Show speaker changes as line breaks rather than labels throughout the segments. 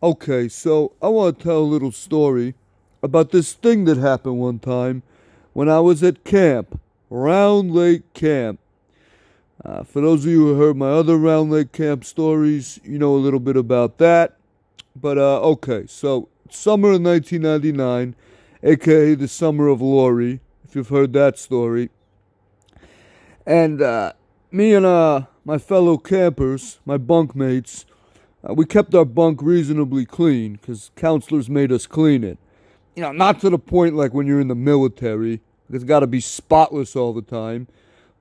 Okay, so I want to tell a little story about this thing that happened one time when I was at camp, Round Lake Camp. For those of you who heard my other Round Lake Camp stories, you know a little bit about that. But okay, so summer of 1999, aka the summer of Lori, if you've heard that story. And me and my fellow campers, my bunkmates, we kept our bunk reasonably clean because counselors made us clean it. You know, not to the point like when you're in the military, it's got to be spotless all the time.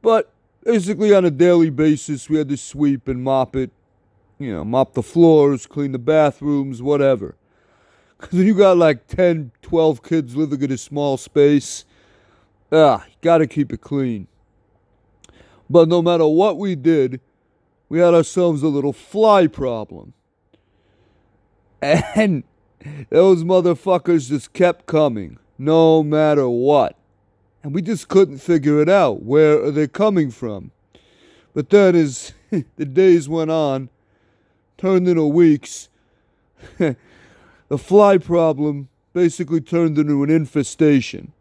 But basically, on a daily basis, we had to sweep and mop it. You know, mop the floors, clean the bathrooms, whatever. Because when you got like 10, 12 kids living in a small space, you got to keep it clean. But no matter what we did, we had ourselves a little fly problem. And those motherfuckers just kept coming, no matter what. And we just couldn't figure it out. Where are they coming from? But then as the days went on, turned into weeks, the fly problem basically turned into an infestation.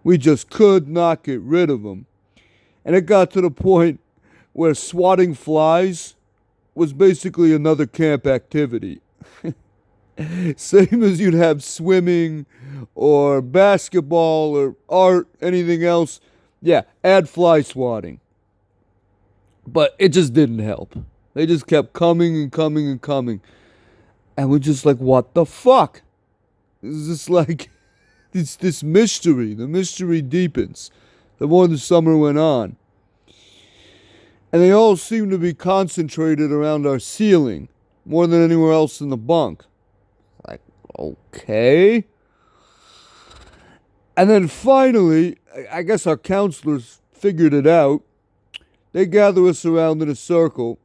We just could not get rid of them. And it got to the point where swatting flies was basically another camp activity. Same as you'd have swimming or basketball or art, anything else. Yeah, add fly swatting. But it just didn't help. They just kept coming and coming and coming. And we're just like, what the fuck? It's just like, it's this mystery. The mystery deepens the more the summer went on. And they all seem to be concentrated around our ceiling more than anywhere else in the bunk. Like, okay. And then finally, I guess our counselors figured it out. They gather us around in a circle.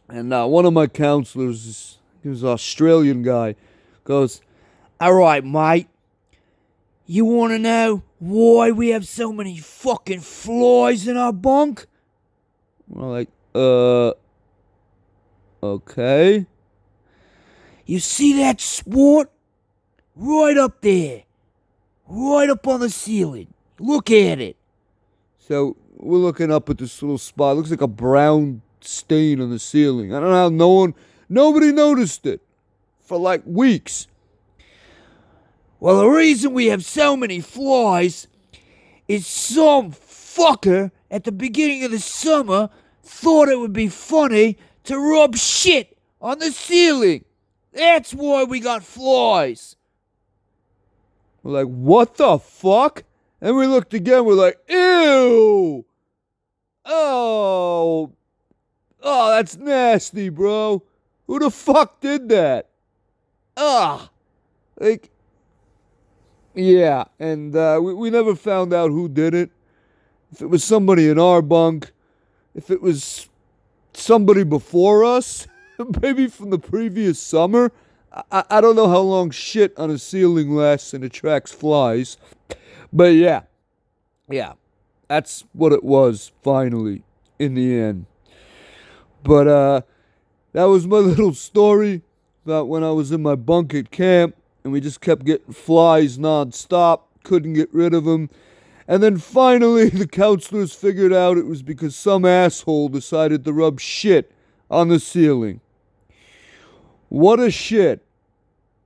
And one of my counselors, he was an Australian guy, goes, "All right, mate. You want to know why we have so many fucking flies in our bunk?" We're like, okay. "You see that sport? Right up there. Right up on the ceiling. Look at it." So we're looking up at this little spot. It looks like a brown stain on the ceiling. I don't know how nobody noticed it for like weeks. "Well, the reason we have so many flies is some fucker at the beginning of the summer thought it would be funny to rub shit on the ceiling. That's why we got flies." We're like, what the fuck? And we looked again, we're like, ew! Oh, that's nasty, bro. Who the fuck did that? Ugh. Like, yeah, and we never found out who did it. If it was somebody in our bunk, if it was somebody before us, maybe from the previous summer. I don't know how long shit on a ceiling lasts and attracts flies. But yeah, that's what it was finally in the end. But that was my little story about when I was in my bunk at camp and we just kept getting flies nonstop, couldn't get rid of them. And then finally the counselors figured out it was because some asshole decided to rub shit on the ceiling. What a shit.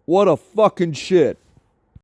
What a fucking shit.